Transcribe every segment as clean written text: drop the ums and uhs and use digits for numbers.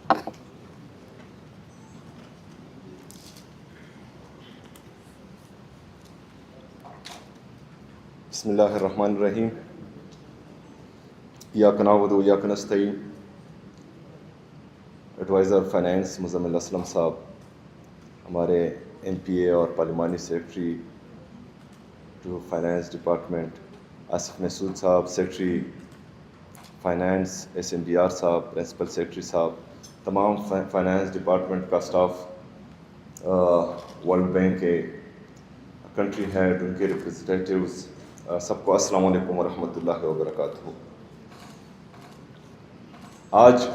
بسم اللہ الرحمن الرحیم. ایاک نعبد و ایاک نستعین. ایڈوائزر فائنینس مزمل اسلم صاحب، ہمارے ایم پی اے اور پارلیمانی secretary to finance department Asif Mehsud صاحب، secretary finance S N D R صاحب، پرنسپل سیکرٹری صاحب، تمام فائنینس ڈپارٹمنٹ کا اسٹاف، ورلڈ بینک کے کنٹری ہیڈ، ان کے ریپرزنٹیٹیوز، سب کو السلام علیکم ورحمۃ اللہ وبرکاتہ. آج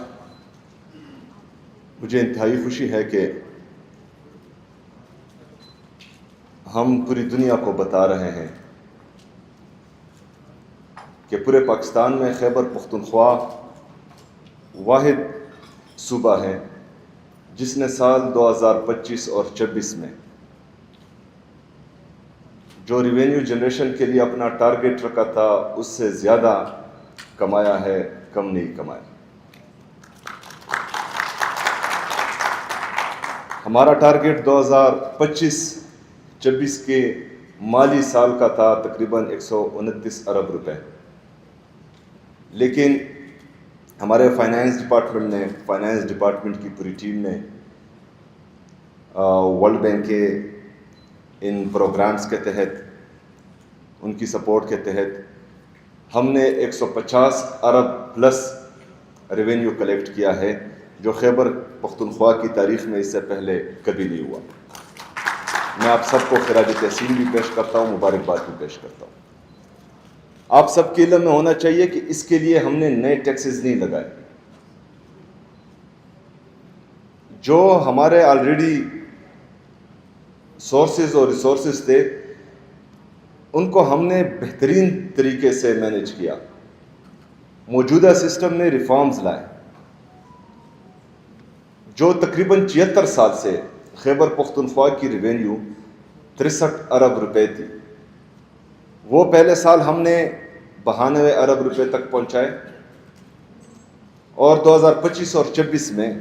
مجھے انتہائی خوشی ہے کہ ہم پوری دنیا کو بتا رہے ہیں کہ پورے پاکستان میں خیبر پختونخوا واحد صوبہ ہے جس نے سال 2025 اور 26 میں جو ریونیو جنریشن کے لیے اپنا ٹارگیٹ رکھا تھا اس سے زیادہ کمایا ہے، کم نہیں کمایا. ہمارا ٹارگیٹ 2025-26 کے مالی سال کا تھا تقریباً 129 ارب روپے، لیکن ہمارے فائنینس ڈپارٹمنٹ کی پوری ٹیم نے ورلڈ بینک کے ان پروگرامز کے تحت، ان کی سپورٹ کے تحت ہم نے 150 ارب پلس ریونیو کلیکٹ کیا ہے، جو خیبر پختونخوا کی تاریخ میں اس سے پہلے کبھی نہیں ہوا. میں آپ سب کو خراج تحسین بھی پیش کرتا ہوں، مبارکباد بھی پیش کرتا ہوں. آپ سب کے علم میں ہونا چاہیے کہ اس کے لیے ہم نے نئے ٹیکسز نہیں لگائے. جو ہمارے آلریڈی سورسز اور ریسورسز تھے ان کو ہم نے بہترین طریقے سے مینیج کیا. موجودہ سسٹم میں ریفارمز لائے. جو تقریباً 76 سال سے خیبر پختونخوا کی ریونیو 63 ارب روپے تھی، وہ پہلے سال ہم نے 92 ارب روپے تک پہنچائے، اور 2025 اور 26 میں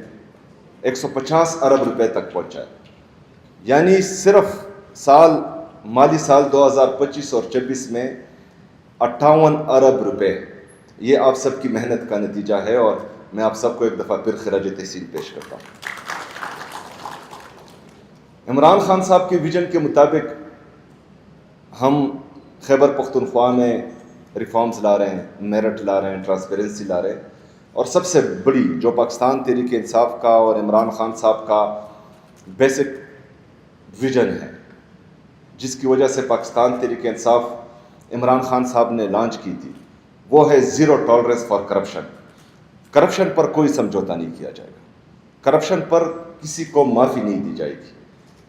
150 ارب روپے تک پہنچائے. یعنی صرف مالی سال 2025 اور 26 میں 58 ارب روپے. یہ آپ سب کی محنت کا نتیجہ ہے، اور میں آپ سب کو ایک دفعہ پھر خراج تحسین پیش کرتا ہوں. عمران خان صاحب کے ویژن کے مطابق ہم خیبر پختونخوا میں ریفارمز لا رہے ہیں، میرٹ لا رہے ہیں، ٹرانسپیرنسی لا رہے ہیں، اور سب سے بڑی جو پاکستان تحریک انصاف کا اور عمران خان صاحب کا بیسک ویژن ہے، جس کی وجہ سے پاکستان تحریک انصاف عمران خان صاحب نے لانچ کی تھی، وہ ہے zero tolerance for corruption. Corruption پر کوئی سمجھوتا نہیں کیا جائے گا. کرپشن پر کسی کو معافی نہیں دی جائے گی.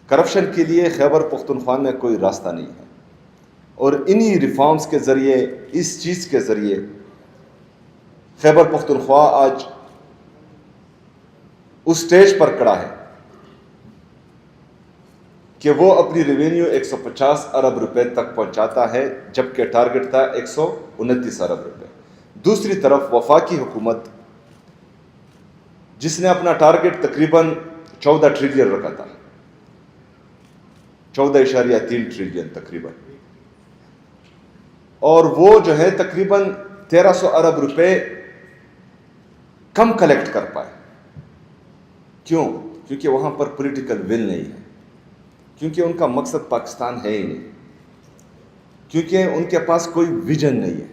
کرپشن کے لیے خیبر پختونخوا میں کوئی راستہ نہیں ہے. اور انہی ریفارمز کے ذریعے، اس چیز کے ذریعے خیبر پختونخوا آج اس سٹیج پر کھڑا ہے کہ وہ اپنی ریونیو 150 ارب روپے تک پہنچاتا ہے، جبکہ ٹارگٹ تھا 129 ارب روپے. دوسری طرف وفاقی حکومت، جس نے اپنا ٹارگٹ تقریباً 14 ٹریلین رکھا تھا، 14.3 ٹریلین تقریباً، اور وہ جو ہے تقریباً 1300 ارب روپے کم کلیکٹ کر پائے. کیوں؟ کیونکہ وہاں پر پولیٹیکل ول نہیں ہے، کیونکہ ان کا مقصد پاکستان ہے ہی نہیں، کیونکہ ان کے پاس کوئی ویژن نہیں ہے.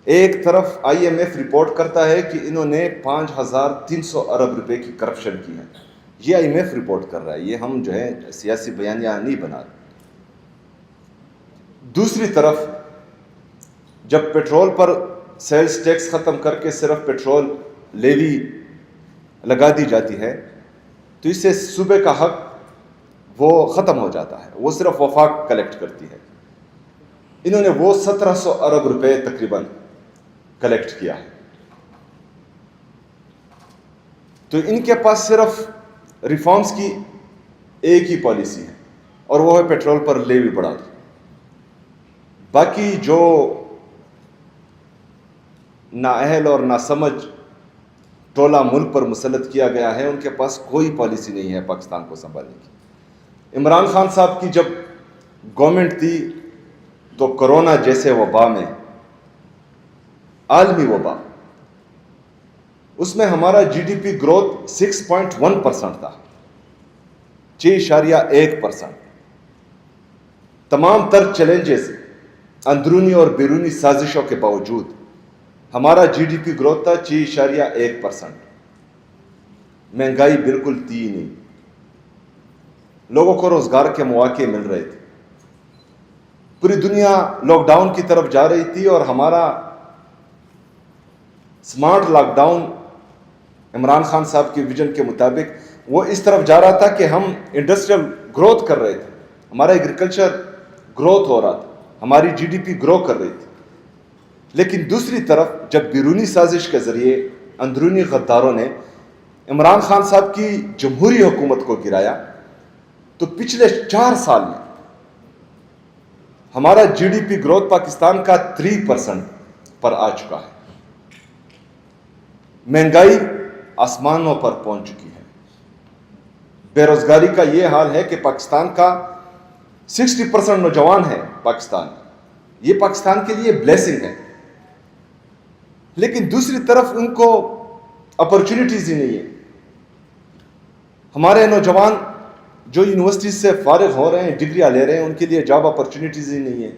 ایک طرف آئی ایم ایف رپورٹ کرتا ہے کہ انہوں نے 5300 ارب روپے کی کرپشن کی ہے. یہ آئی ایم ایف رپورٹ کر رہا ہے، یہ ہم جو ہے سیاسی بیانیہ نہیں بنا رہے. دوسری طرف جب پیٹرول پر سیلز ٹیکس ختم کر کے صرف پیٹرول لیوی لگا دی جاتی ہے، تو اس سے صوبے کا حق وہ ختم ہو جاتا ہے، وہ صرف وفاق کلیکٹ کرتی ہے. انہوں نے وہ 1700 ارب روپے تقریباً کلیکٹ کیا ہے. تو ان کے پاس صرف ریفارمز کی ایک ہی پالیسی ہے، اور وہ ہے پیٹرول پر لیوی بڑھا دی. باقی جو نااہل اور ناسمجھ ٹولہ ملک پر مسلط کیا گیا ہے، ان کے پاس کوئی پالیسی نہیں ہے پاکستان کو سنبھالنے کی۔ عمران خان صاحب کی جب گورنمنٹ تھی تو کرونا جیسے وبا میں، عالمی وبا، اس میں ہمارا جی ڈی پی گروتھ 6.1% تھا، 6.1%۔ تمام تر چیلنجز، اندرونی اور بیرونی سازشوں کے باوجود ہمارا جی ڈی پی گروتھ تھا 6.1%۔ مہنگائی بالکل تھی نہیں، لوگوں کو روزگار کے مواقع مل رہے تھے، پوری دنیا لاک ڈاؤن کی طرف جا رہی تھی، اور ہمارا smart lockdown Imran Khan صاحب کے ویژن کے مطابق وہ اس طرف جا رہا تھا کہ ہم انڈسٹریل گروتھ کر رہے تھے، ہمارا ایگریکلچر گروتھ ہو رہا تھا، ہماری جی ڈی پی گرو کر رہی تھی۔ لیکن دوسری طرف جب بیرونی سازش کے ذریعے اندرونی غداروں نے عمران خان صاحب کی جمہوری حکومت کو گرایا، تو پچھلے 4 سال میں ہمارا G D P growth Pakistan کا 3% پر آ چکا ہے۔ مہنگائی آسمانوں پر پہنچ چکی ہے، بے روزگاری کا یہ حال ہے کہ پاکستان کا 60% نوجوان ہے پاکستان، یہ پاکستان کے لیے بلیسنگ ہے، لیکن دوسری طرف ان کو اپرچونٹیز ہی نہیں ہے۔ ہمارے نوجوان جو یونیورسٹی سے فارغ ہو رہے ہیں، ڈگریاں لے رہے ہیں، ان کے لیے جاب اپرچونٹیز ہی نہیں ہے،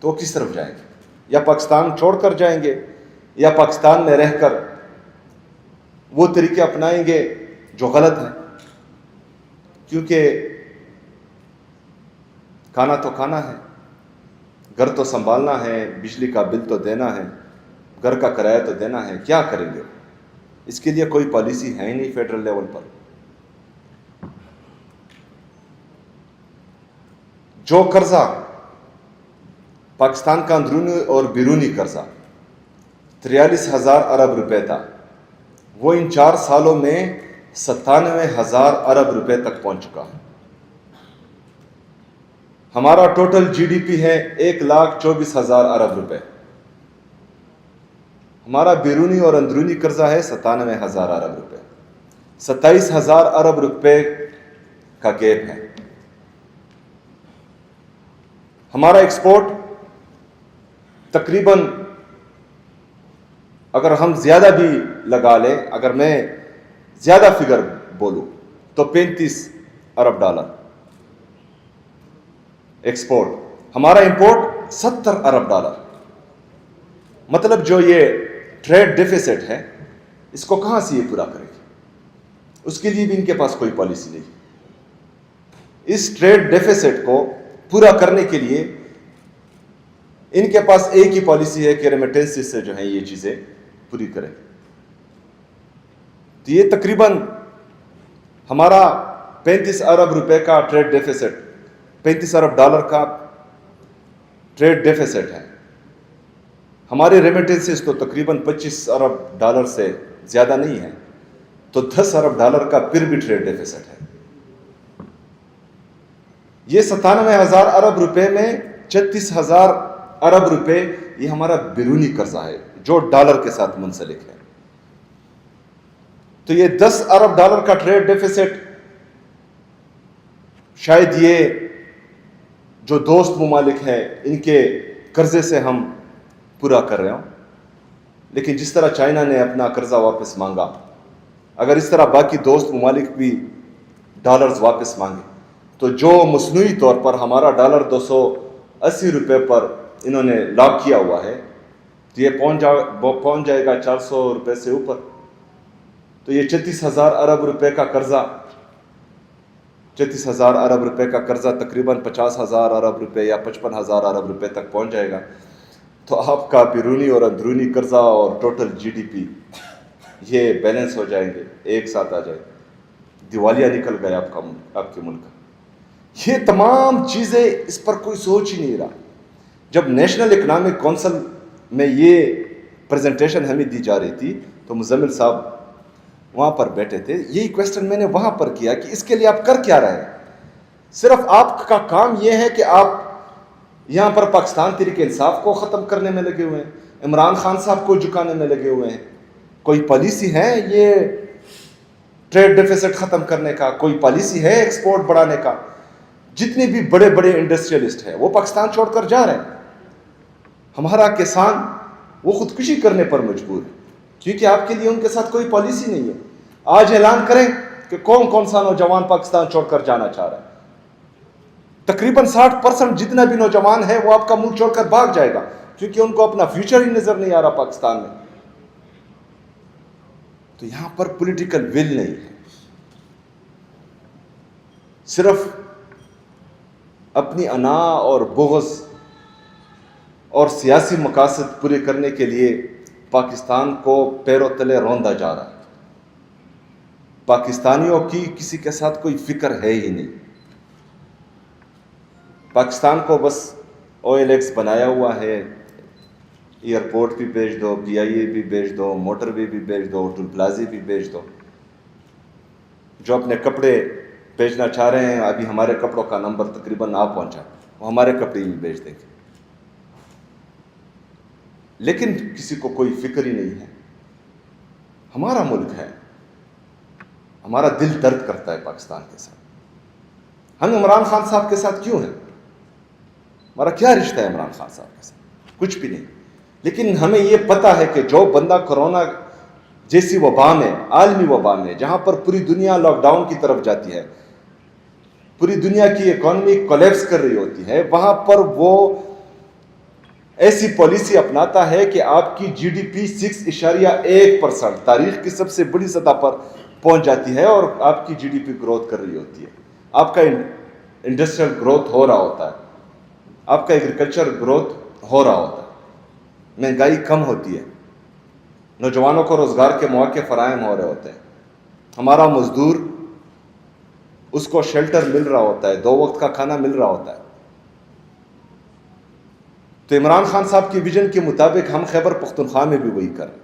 تو وہ کس طرف جائیں گے؟ یا پاکستان چھوڑ کر جائیں گے، یا پاکستان میں رہ کر وہ طریقے اپنائیں گے جو غلط ہیں، کیونکہ کھانا تو کھانا ہے، گھر تو سنبھالنا ہے، بجلی کا بل تو دینا ہے، گھر کا کرایہ تو دینا ہے، کیا کریں گے؟ اس کے لیے کوئی پالیسی ہے ہی نہیں فیڈرل لیول پر۔ جو قرضہ پاکستان کا اندرونی اور بیرونی قرضہ 43,000 ارب روپے تھا، وہ ان 4 سالوں میں 97,000 ارب روپے تک پہنچ چکا ہے۔ ہمارا ٹوٹل جی ڈی پی ہے 1,24,000 ارب روپے، ہمارا بیرونی اور اندرونی قرضہ ہے 97,000 ارب روپے، 27,000 ارب روپے کا گیپ ہے۔ ہمارا ایکسپورٹ تقریباً، اگر ہم زیادہ بھی لگا لیں، اگر میں زیادہ فگر بولوں تو 35 ارب ڈالر ایکسپورٹ، ہمارا امپورٹ 70 ارب ڈالر۔ مطلب جو یہ ٹریڈ ڈیفیسٹ ہے، اس کو کہاں سے یہ پورا کرے گی؟ اس کے لیے بھی ان کے پاس کوئی پالیسی نہیں۔ اس ٹریڈ ڈیفیسٹ کو پورا کرنے کے لیے ان کے پاس ایک ہی پالیسی ہے کہ ریمیٹنسز سے جو ہیں یہ چیزیں پوری کریں۔ تو یہ تقریباً ہمارا 35 ارب روپے کا ٹریڈ ڈیفیسٹ، 35 ارب ڈالر کا ٹریڈ ڈیفیسٹ ہے۔ ہمارے ریمیٹنسز تو تقریباً 25 ارب ڈالر سے زیادہ نہیں ہے، تو 10 ارب ڈالر کا پھر بھی ٹریڈ ڈیفیسٹ ہے۔ یہ 97,000 ارب روپے میں 36,000 ارب روپے یہ ہمارا بیرونی قرضہ ہے جو ڈالر کے ساتھ منسلک ہے۔ تو یہ 10 ارب ڈالر کا ٹریڈ ڈیفیسٹ شاید یہ جو دوست ممالک ہیں ان کے قرضے سے ہم پورا کر رہے ہوں، لیکن جس طرح چائنا نے اپنا قرضہ واپس مانگا، اگر اس طرح باقی دوست ممالک بھی ڈالرز واپس مانگے، تو جو مصنوعی طور پر ہمارا ڈالر 280 روپے پر انہوں نے لاک کیا ہوا ہے، تو یہ پہنچ جائے گا 400 روپے سے اوپر۔ تو یہ 36,000 ارب روپے کا قرضہ، 36,000 ارب روپے کا قرضہ تقریباً 50,000 ارب روپے یا 55,000 ارب روپے تک پہنچ جائے گا۔ تو آپ کا بیرونی اور اندرونی قرضہ اور ٹوٹل جی ڈی پی یہ بیلنس ہو جائیں گے، ایک ساتھ آ جائے گا، دیوالیہ نکل گیا آپ کے ملک کا۔ یہ تمام چیزیں، اس پر کوئی سوچ ہی نہیں رہا۔ جب نیشنل اکنامک کونسل میں یہ پریزنٹیشن ہمیں دی جا رہی تھی تو مزمل صاحب وہاں پر بیٹھے تھے، یہی کویسچن میں نے وہاں پر کیا کہ اس کے لیے آپ کر کیا رہے ہیں؟ صرف آپ کا کام یہ ہے کہ آپ یہاں پر پاکستان تحریک انصاف کو ختم کرنے میں لگے ہوئے ہیں، عمران خان صاحب کو جھکانے میں لگے ہوئے ہیں، کوئی پالیسی ہے یہ ٹریڈ ڈیفیسٹ ختم کرنے کا؟ کوئی پالیسی ہے ایکسپورٹ بڑھانے کا؟ جتنے بھی بڑے بڑے انڈسٹریلسٹ ہیں وہ پاکستان چھوڑ کر جا رہے ہیں. ہمارا کسان وہ خودکشی کرنے پر مجبور ہے کیونکہ آپ کے لیے ان کے ساتھ کوئی پالیسی نہیں ہے. آج اعلان کریں کہ کون کون سا نوجوان پاکستان چھوڑ کر جانا چاہ رہا ہے. تقریباً 60% جتنا بھی نوجوان ہے وہ آپ کا ملک چھوڑ کر بھاگ جائے گا کیونکہ ان کو اپنا فیوچر ہی نظر نہیں آ رہا پاکستان میں. تو یہاں پر پولیٹیکل ول نہیں ہے. صرف اپنی انا اور بغض اور سیاسی مقاصد پورے کرنے کے لیے پاکستان کو پیروں تلے روندا جا رہا ہے. پاکستانیوں کی کسی کے ساتھ کوئی فکر ہے ہی نہیں. پاکستان کو بس OLX بنایا ہوا ہے. ایئرپورٹ بھی بیچ دو, PIA بھی بیچ دو, موٹر وے بھی بیچ دو, ٹول پلازے بھی بیچ دو. جو اپنے کپڑے بیچنا چاہ رہے ہیں, ابھی ہمارے کپڑوں کا نمبر تقریباً آ پہنچا, وہ ہمارے کپڑے بھی بیچ دیں گے. لیکن کسی کو کوئی فکر ہی نہیں ہے. ہمارا ملک ہے, ہمارا دل درد کرتا ہے پاکستان کے ساتھ. ہم عمران خان صاحب کے ساتھ کیوں ہیں؟ ہمارا کیا رشتہ ہے عمران خان صاحب کے ساتھ؟ کچھ بھی نہیں. لیکن ہمیں یہ پتا ہے کہ جو بندہ کرونا جیسی وبا میں, عالمی وبا میں, جہاں پر پوری دنیا لاک ڈاؤن کی طرف جاتی ہے, پوری دنیا کی اکانومی کولیپس کر رہی ہوتی ہے, وہاں پر وہ ایسی پالیسی اپناتا ہے کہ آپ کی GDP 6.1% تاریخ کی سب سے بڑی سطح پر پہنچ جاتی ہے, اور آپ کی GDP گروتھ کر رہی ہوتی ہے. آپ کا انڈسٹریل گروتھ ہو رہا ہوتا ہے, آپ کا ایگریکلچر گروتھ ہو رہا ہوتا ہے, مہنگائی کم ہوتی ہے, نوجوانوں کو روزگار کے مواقع فراہم ہو رہے ہوتے ہیں, ہمارا مزدور اس کو شیلٹر مل رہا ہوتا ہے, 2 وقت کا کھانا مل رہا ہوتا ہے. تو عمران خان صاحب کی ویژن کے مطابق ہم خیبر پختونخوا میں بھی وہی کر رہے ہیں.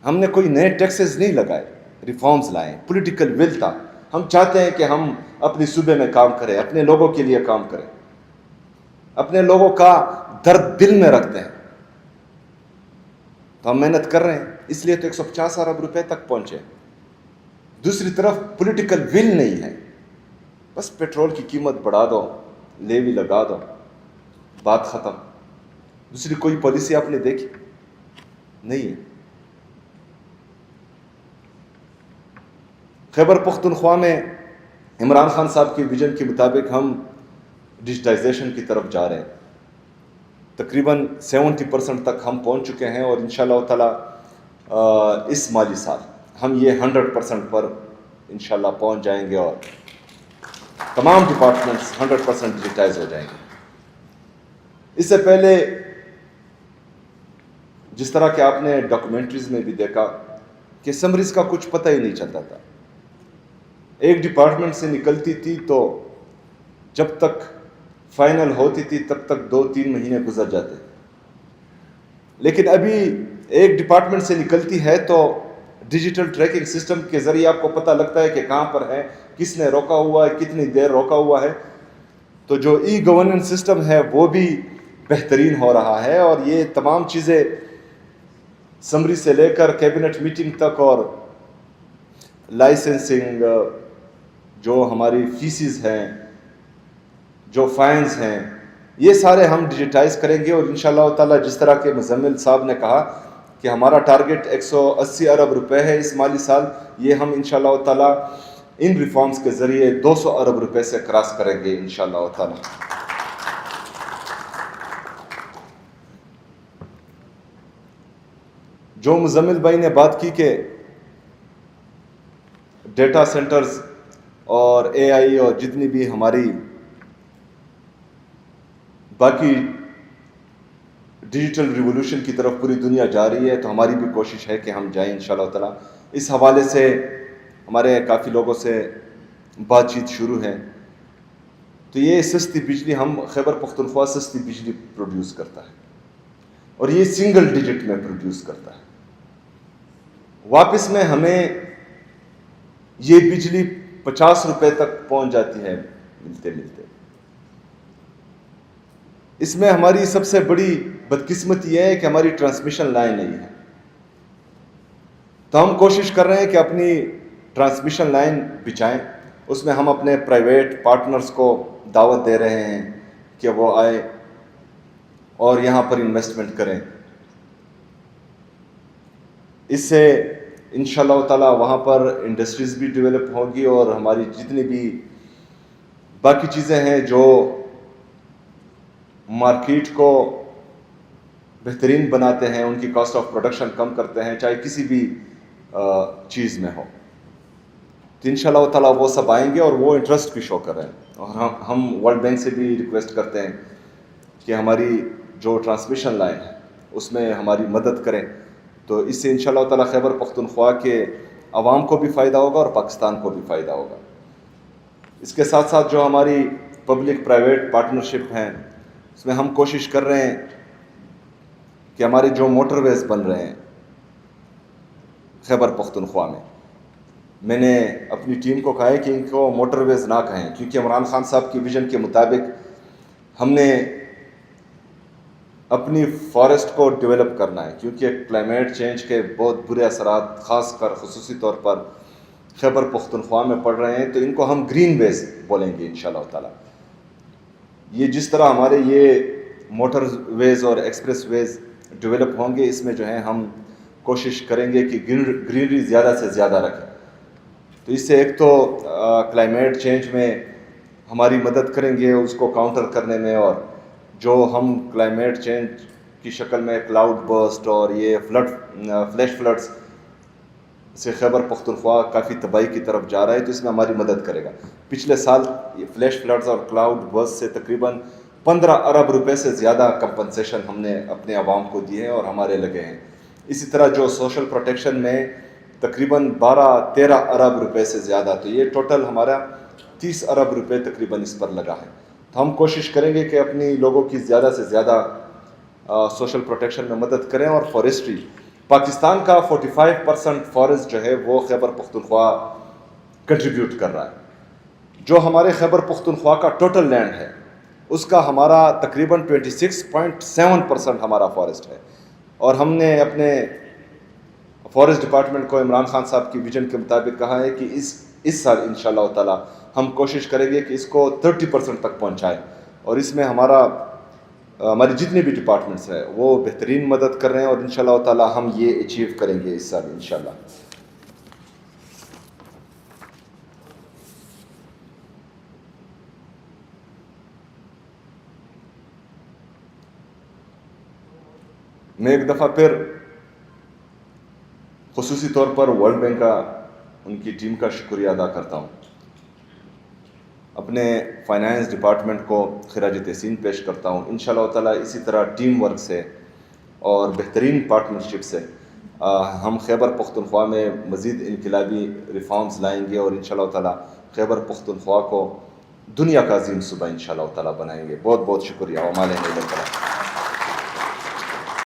ہم نے کوئی نئے ٹیکسز نہیں لگائے, ریفارمز لائے, پولیٹیکل ول تھا. ہم چاہتے ہیں کہ ہم اپنی صوبے میں کام کریں, اپنے لوگوں کے لیے کام کریں, اپنے لوگوں کا درد دل میں رکھتے ہیں. تو ہم محنت کر رہے ہیں, اس لیے تو 150 ارب روپے تک پہنچے. دوسری طرف پولیٹیکل ول نہیں ہے. بس پیٹرول کی قیمت بڑھا دو, لیوی لگا دو, بات ختم. دوسری کوئی پالیسی آپ نے دیکھی نہیں ہے. خیبر پختونخوا میں عمران خان صاحب کی ویژن کے مطابق ہم ڈیجیٹائزیشن کی طرف جا رہے ہیں. تقریباً 70% تک ہم پہنچ چکے ہیں, اور انشاءاللہ تعالی اس مالی سال ہم یہ 100% پر انشاءاللہ پہنچ جائیں گے, اور تمام ڈپارٹمنٹس 100% ڈیجیٹائز ہو جائیں گے. اس سے پہلے جس طرح کہ آپ نے ڈاکومنٹریز میں بھی دیکھا کہ سمریز کا کچھ پتہ ہی نہیں چلتا تھا. ایک ڈپارٹمنٹ سے نکلتی تھی تو جب تک فائنل ہوتی تھی تب تک 2-3 مہینے گزر جاتے. لیکن ابھی ایک ڈپارٹمنٹ سے نکلتی ہے تو ڈیجیٹل ٹریکنگ سسٹم کے ذریعے آپ کو پتہ لگتا ہے کہ کہاں پر ہے, کس نے روکا ہوا ہے, کتنی دیر روکا ہوا ہے. تو جو ای گورننس سسٹم ہے وہ بھی بہترین ہو رہا ہے, اور یہ تمام چیزیں سمری سے لے کر کیبنٹ میٹنگ تک, اور لائسنسنگ, جو ہماری فیسز ہیں, جو فائنز ہیں, یہ سارے ہم ڈیجیٹائز کریں گے. اور انشاءاللہ تعالی جس طرح کے مزمل صاحب نے کہا کہ ہمارا ٹارگٹ 180 ارب روپے ہے اس مالی سال, یہ ہم انشاءاللہ تعالی ان ریفارمز کے ذریعے 200 ارب روپے سے کراس کریں گے انشاءاللہ تعالی. جو مزمل بھائی نے بات کی کہ ڈیٹا سینٹرز اور AI اور جتنی بھی ہماری باقی ڈیجیٹل ریولوشن کی طرف پوری دنیا جا رہی ہے, تو ہماری بھی کوشش ہے کہ ہم جائیں انشاءاللہ تعالی. اس حوالے سے ہمارے کافی لوگوں سے بات چیت شروع ہے. تو یہ سستی بجلی, ہم خیبر پختونخوا سستی بجلی پروڈیوس کرتا ہے, اور یہ سنگل ڈیجٹ میں پروڈیوس کرتا ہے. واپس میں ہمیں یہ بجلی 50 روپے تک پہنچ جاتی ہے ملتے ملتے. اس میں ہماری سب سے بڑی بدقسمتی یہ ہے کہ ہماری ٹرانسمیشن لائن نہیں ہے. تو ہم کوشش کر رہے ہیں کہ اپنی ٹرانسمیشن لائن بچھائیں. اس میں ہم اپنے پرائیویٹ پارٹنرز کو دعوت دے رہے ہیں کہ وہ آئے اور یہاں پر انویسٹمنٹ کریں. اس سے انشاءاللہ تعالی وہاں پر انڈسٹریز بھی ڈیولپ ہوگی اور ہماری جتنی بھی باقی چیزیں ہیں جو مارکیٹ کو بہترین بناتے ہیں, ان کی کاسٹ آف پروڈکشن کم کرتے ہیں, چاہے کسی بھی چیز میں ہو, تو انشاءاللہ تعالی وہ سب آئیں گے اور وہ انٹرسٹ بھی شو کر رہے ہیں. اور ہم ورلڈ بینک سے بھی ریکویسٹ کرتے ہیں کہ ہماری جو ٹرانسمیشن لائن ہے اس میں ہماری مدد کریں. تو اس سے انشاءاللہ تعالی خیبر پختونخوا کے عوام کو بھی فائدہ ہوگا اور پاکستان کو بھی فائدہ ہوگا. اس کے ساتھ ساتھ جو ہماری پبلک پرائیویٹ پارٹنرشپ ہیں اس میں ہم کوشش کر رہے ہیں کہ ہمارے جو موٹر ویز بن رہے ہیں خیبر پختونخوا میں نے اپنی ٹیم کو کہا ہے کہ ان کو موٹر ویز نہ کہیں, کیونکہ عمران خان صاحب کی ویژن کے مطابق ہم نے اپنی فارسٹ کو ڈیولپ کرنا ہے, کیونکہ کلائمیٹ چینج کے بہت برے اثرات خاص کر خصوصی طور پر خیبر پختونخوا میں پڑ رہے ہیں. تو ان کو ہم گرین ویز بولیں گے انشاءاللہ تعالی. یہ جس طرح ہمارے یہ موٹر ویز اور ایکسپریس ویز ڈیولپ ہوں گے, اس میں جو ہے ہم کوشش کریں گے کہ گرینری زیادہ سے زیادہ رکھیں. تو اس سے ایک تو کلائمیٹ چینج میں ہماری مدد کریں گے اس کو کاؤنٹر کرنے میں, اور جو ہم کلائمیٹ چینج کی شکل میں کلاؤڈ برسٹ اور یہ فلیش فلڈز سے خیبر پختونخوا کافی تباہی کی طرف جا رہا ہے, تو اس میں ہماری مدد کرے گا. پچھلے سال یہ فلیش فلڈز اور کلاؤڈ برسٹ سے تقریباً 15 ارب روپے سے زیادہ کمپنسیشن ہم نے اپنے عوام کو دیے ہیں اور ہمارے لگے ہیں. اسی طرح جو سوشل پروٹیکشن میں تقریباً 12-13 ارب روپے سے زیادہ, تو یہ ٹوٹل ہمارا 30 ارب روپے تقریباً اس پر لگا ہے. تو ہم کوشش کریں گے کہ اپنی لوگوں کی زیادہ سے زیادہ سوشل پروٹیکشن میں مدد کریں. اور فارسٹری, پاکستان کا 45% فارسٹ جو ہے وہ خیبر پختونخوا کنٹریبیوٹ کر رہا ہے. جو ہمارے خیبر پختونخوا کا ٹوٹل لینڈ ہے اس کا ہمارا تقریباً 26.7% ہمارا فارسٹ ہے. اور ہم نے اپنے فارسٹ ڈپارٹمنٹ کو عمران خان صاحب کی ویژن کے مطابق کہا ہے کہ اس سال انشاءاللہ تعالی ہم کوشش کریں گے کہ اس کو 30% تک پہنچائیں. اور اس میں ہماری جتنے بھی ڈپارٹمنٹس ہیں وہ بہترین مدد کر رہے ہیں, اور انشاءاللہ تعالی ہم یہ اچیو کریں گے اس سال انشاءاللہ. میں ایک دفعہ پھر خصوصی طور پر ورلڈ بینک کا, ان کی ٹیم کا شکریہ ادا کرتا ہوں. اپنے فائنانس ڈپارٹمنٹ کو خراج تحسین پیش کرتا ہوں. انشاءاللہ تعالی اسی طرح ٹیم ورک سے اور بہترین پارٹنرشپ سے ہم خیبر پختونخوا میں مزید انقلابی ریفارمز لائیں گے, اور انشاءاللہ تعالی خیبر پختونخوا کو دنیا کا عظیم صوبہ انشاءاللہ تعالی بنائیں گے. بہت بہت شکریہ. وما علینا الا البلاغ.